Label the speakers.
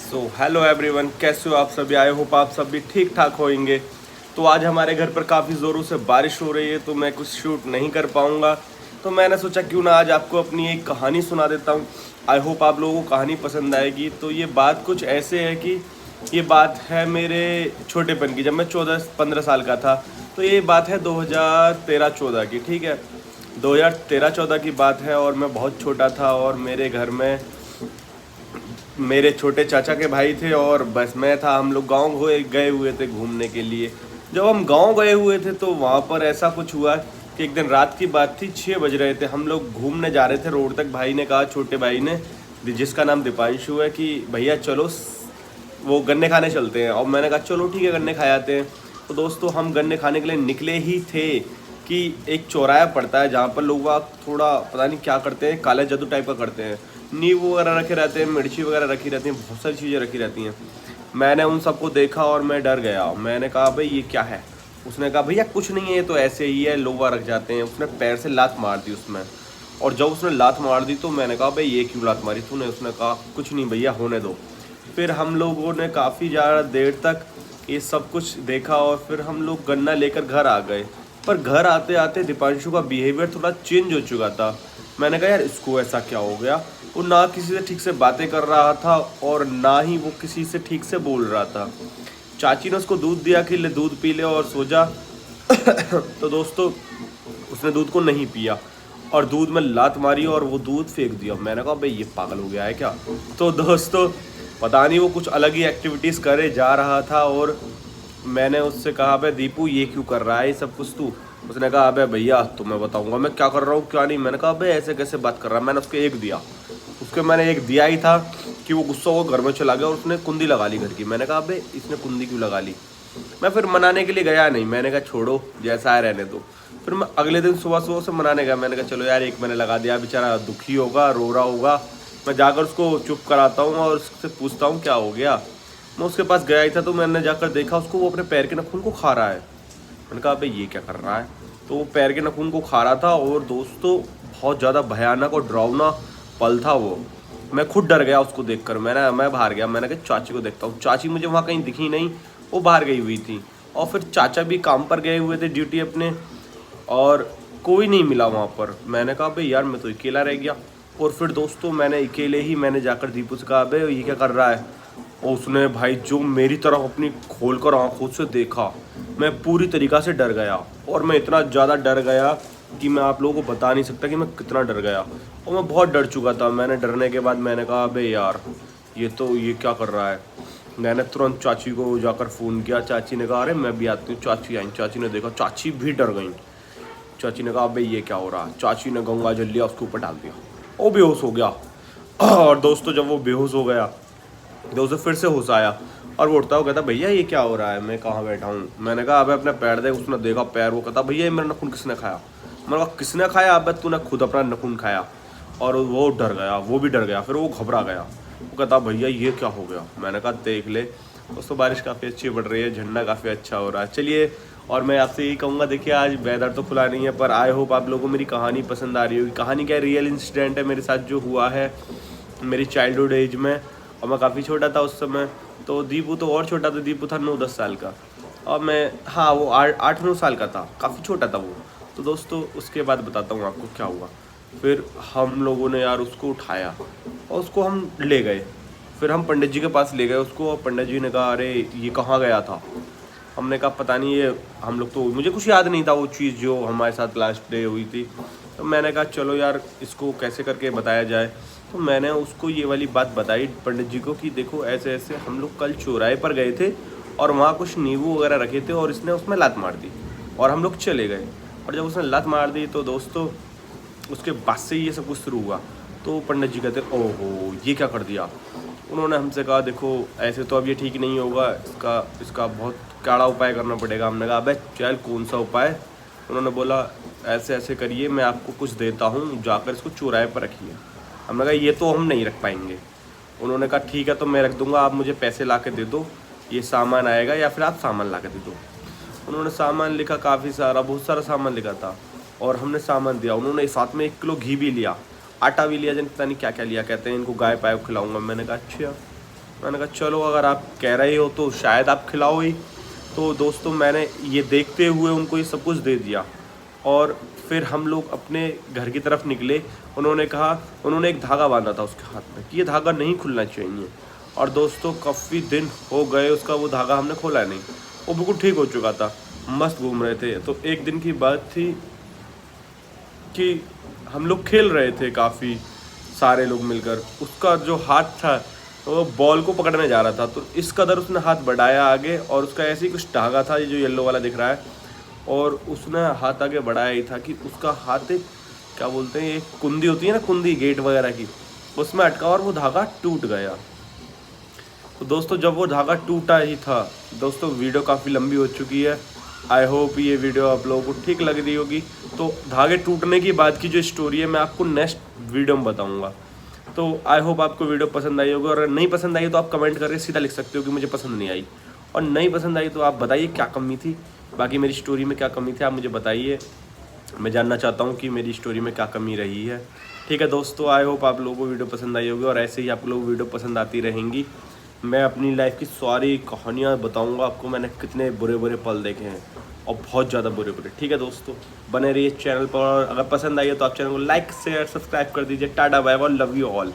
Speaker 1: So hello everyone, कैसे हो आप सभी। आई होप आप सभी ठीक ठाक होंगे। तो आज हमारे घर पर काफ़ी ज़ोरों से बारिश हो रही है, तो मैं कुछ शूट नहीं कर पाऊँगा। तो मैंने सोचा क्यों ना आज आपको अपनी एक कहानी सुना देता हूँ। आई होप आप लोगों को कहानी पसंद आएगी। तो ये बात कुछ ऐसे है कि ये बात है मेरे छोटेपन की, जब मैं 14-15 साल का था। तो ये बात है 2013-14 की, ठीक है। 2013-14 की बात है और मैं बहुत छोटा था और मेरे घर में मेरे छोटे चाचा के भाई थे और बस मैं था। हम लोग गांव गए हुए थे घूमने के लिए। जब हम गांव गए हुए थे तो वहाँ पर ऐसा कुछ हुआ कि एक दिन रात की बात थी, 6 बज रहे थे। हम लोग घूमने जा रहे थे रोड तक। भाई ने कहा, छोटे भाई ने, जिसका नाम दीपांशु है, कि भैया चलो वो गन्ने खाने चलते हैं। और मैंने कहा चलो ठीक है, गन्ने खा आते हैं। तो दोस्तों हम गन्ने खाने के लिए निकले ही थे कि एक चौराहा पड़ता है जहाँ पर लोग थोड़ा पता नहीं क्या करते हैं, काला जादू टाइप का करते हैं। नींबू वगैरह रखे रहते हैं, मिर्ची वगैरह रखी रहती हैं, बहुत सारी चीज़ें रखी रहती हैं। मैंने उन सबको देखा और मैं डर गया। मैंने कहा भाई ये क्या है। उसने कहा भैया कुछ नहीं है, ये तो ऐसे ही है, लोग रख जाते हैं। उसने पैर से लात मार दी उसमें। और जब उसने लात मार दी तो मैंने कहा भाई ये क्यों लात मारी तूने। उसने कहा कुछ नहीं भैया, होने दो। फिर हम लोगों ने काफ़ी ज़्यादा देर तक ये सब कुछ देखा और फिर हम लोग गन्ना लेकर घर आ गए। पर घर आते आते दीपांशु का बिहेवियर थोड़ा चेंज हो चुका था। मैंने कहा यार इसको ऐसा क्या हो गया। वो ना किसी से ठीक से बातें कर रहा था और ना ही वो किसी से ठीक से बोल रहा था। चाची ने उसको दूध दिया कि ले दूध पी ले और सो जा। तो दोस्तों उसने दूध को नहीं पिया और दूध में लात मारी और वो दूध फेंक दिया। मैंने कहा भाई ये पागल हो गया है क्या। तो दोस्तों पता नहीं वो कुछ अलग ही एक्टिविटीज़ करे जा रहा था और मैंने उससे कहा भाई दीपू ये क्यों कर रहा है ये सब कुछ तू। उसने कहा अबे भैया तुम्हें बताऊंगा मैं क्या कर रहा हूँ क्या नहीं। मैंने कहा भाई ऐसे कैसे बात कर रहा है। मैंने उसको एक दिया। उसके मैंने एक दिया ही था कि वो गुस्सा हो घर में चला गया और उसने कुंडी लगा ली घर की। मैंने कहा भाई इसने कुंडी क्यों लगा ली। मैं फिर मनाने के लिए गया नहीं। मैंने कहा छोड़ो जैसा है रहने दो। फिर मैं अगले दिन सुबह सुबह से मनाने गया। मैंने कहा चलो यार एक मैंने लगा दिया, बेचारा दुखी होगा, रो रहा होगा, मैं जाकर उसको चुप कराता हूँ और उससे पूछता हूँ क्या हो गया। मैं उसके पास गया ही था तो मैंने जाकर देखा उसको वो अपने पैर के नाखून को खा रहा है। मैंने कहा भाई ये क्या कर रहा है। तो वो पैर के नाखून को खा रहा था और दोस्तों बहुत ज़्यादा भयानक और डरावना पल था वो। मैं खुद डर गया उसको देखकर। मैं बाहर गया। मैंने कहा चाची को देखता हूँ। चाची मुझे वहाँ कहीं दिखी नहीं, वो बाहर गई हुई थी। और फिर चाचा भी काम पर गए हुए थे ड्यूटी अपने, और कोई नहीं मिला वहाँ पर। मैंने कहा भाई यार मैं तो अकेला रह गया। और फिर दोस्तों मैंने अकेले ही मैंने जाकर दीपू से कहा भाई ये क्या कर रहा है। और उसने भाई जो मेरी तरफ अपनी खोल कर आँखों से देखा, मैं पूरी तरीक़ा से डर गया। और मैं इतना ज़्यादा डर गया कि मैं आप लोगों को बता नहीं सकता कि मैं कितना डर गया। और मैं बहुत डर चुका था। मैंने डरने के बाद मैंने कहा अबे यार ये क्या कर रहा है। मैंने तुरंत चाची को जाकर फ़ोन किया। चाची ने कहा अरे मैं भी आती हूँ। चाची आई। चाची ने देखा, चाची भी डर गई। चाची ने कहा भाई ये क्या हो रहा है। चाची ने गंगा जल लिया, उसके ऊपर डाल दिया, वो बेहोश हो गया। और दोस्तों जब वो बेहोश हो गया तो उसे फिर से होश आया और वो उठता हुआ कहता भैया ये क्या हो रहा है, मैं कहाँ बैठा हूँ। मैंने कहा अबे अपने पैर देख। उसने देखा पैर, वो कहता भैया ये मेरा नाखून किसने खाया। मैंने कहा किसने खाया। अबे तूने खुद अपना नाखून खाया। और वो डर गया, वो भी डर गया, फिर वो घबरा गया। वो कहता भैया ये क्या हो गया। मैंने कहा देख ले। दोस्तों बारिश काफ़ी अच्छी पड़ रही है, झंडा काफ़ी अच्छा हो रहा है। चलिए, और मैं आपसे यही कहूँगा, देखिए आज वेदर तो खुला नहीं है पर आई होप आप लोगों को मेरी कहानी पसंद आ रही होगी। कहानी क्या, रियल इंसिडेंट है मेरे साथ जो हुआ है मेरी चाइल्डहुड एज में। और मैं काफ़ी छोटा था उस समय। तो दीपू तो और छोटा था, दीपू था 9-10 साल का और मैं, हाँ वो 8-9 साल का था, काफ़ी छोटा था वो। तो दोस्तों उसके बाद बताता हूँ आपको क्या हुआ। फिर हम लोगों ने यार उसको उठाया और उसको हम ले गए। फिर हम पंडित जी के पास ले गए उसको और पंडित जी ने कहा अरे ये कहाँ गया था। हमने कहा पता नहीं, ये हम लोग तो, मुझे कुछ याद नहीं था वो चीज़ जो हमारे साथ लास्ट डे हुई थी। तो मैंने कहा चलो यार इसको कैसे करके बताया जाए। तो मैंने उसको ये वाली बात बताई पंडित जी को कि देखो ऐसे ऐसे हम लोग कल चौराहे पर गए थे और वहाँ कुछ नींबू वगैरह रखे थे और इसने उसमें लात मार दी और हम लोग चले गए। और जब उसने लात मार दी तो दोस्तों उसके बाद से ये सब कुछ शुरू हुआ। तो पंडित जी कहते ओहो ये क्या कर दिया। उन्होंने हमसे कहा देखो ऐसे तो अब ये ठीक नहीं होगा, इसका बहुत कड़ा उपाय करना पड़ेगा। हमने कहा अबे चल कौन सा उपाय। उन्होंने बोला ऐसे ऐसे करिए, मैं आपको कुछ देता हूँ, जाकर इसको चौराहे पर रखिए। हमने कहा ये तो हम नहीं रख पाएंगे। उन्होंने कहा ठीक है तो मैं रख दूँगा, आप मुझे पैसे ला के दे दो, ये सामान आएगा या फिर आप सामान ला के दे दो। उन्होंने सामान लिखा, काफ़ी सारा, बहुत सारा सामान लिखा था और हमने सामान दिया। उन्होंने साथ में 1 किलो घी भी लिया, आटा भी लिया, जन पता नहीं क्या क्या लिया। कहते हैं इनको गाय पाय खिलाऊंगा। मैंने कहा अच्छा। मैंने कहा चलो अगर आप कह रहे हो तो शायद आप खिलाओ ही। तो दोस्तों मैंने ये देखते हुए उनको ये सब कुछ दे दिया और फिर हम लोग अपने घर की तरफ निकले। उन्होंने एक धागा बांधा था उसके हाथ में कि ये धागा नहीं खुलना चाहिए। और दोस्तों काफ़ी दिन हो गए उसका वो धागा हमने खोला नहीं, वो बिल्कुल ठीक हो चुका था, मस्त घूम रहे थे। तो एक दिन की बात थी कि हम लोग खेल रहे थे काफ़ी सारे लोग मिलकर, उसका जो हाथ था वो बॉल को पकड़ने जा रहा था, तो इस कदर उसने हाथ बढ़ाया आगे और उसका ऐसे ही कुछ धागा था, ये जो येलो वाला दिख रहा है, और उसने हाथ आगे बढ़ाया ही था कि उसका हाथ एक क्या बोलते हैं, एक कुंदी होती है ना, कुंदी गेट वगैरह की, उसमें अटका और वो धागा टूट गया। तो दोस्तों जब वो धागा टूटा ही था, दोस्तों वीडियो काफ़ी लंबी हो चुकी है, आई होप ये वीडियो आप लोगों को ठीक लग रही होगी। तो धागे टूटने की बाद की जो स्टोरी है मैं आपको नेक्स्ट वीडियो में बताऊंगा। तो आई होप आपको वीडियो पसंद आई होगी, और अगर नहीं पसंद आई तो आप कमेंट करके सीधा लिख सकते हो कि मुझे पसंद नहीं आई, और नहीं पसंद आई तो आप बताइए क्या कमी थी, बाकी मेरी स्टोरी में क्या कमी थी आप मुझे बताइए, मैं जानना चाहता हूँ कि मेरी स्टोरी में क्या कमी रही है। ठीक है दोस्तों, आई होप आप लोगों को वीडियो पसंद आई होगी, और ऐसे ही आप लोगों को वीडियो पसंद आती रहेंगी। मैं अपनी लाइफ की सारी कहानियाँ बताऊँगा आपको, मैंने कितने बुरे बुरे पल देखे हैं, और बहुत ज़्यादा बुरे बुरे। ठीक है दोस्तों, बने रहिए चैनल पर, और अगर पसंद आई है तो आप चैनल को लाइक शेयर सब्सक्राइब कर दीजिए। Tata bye bye, love you all.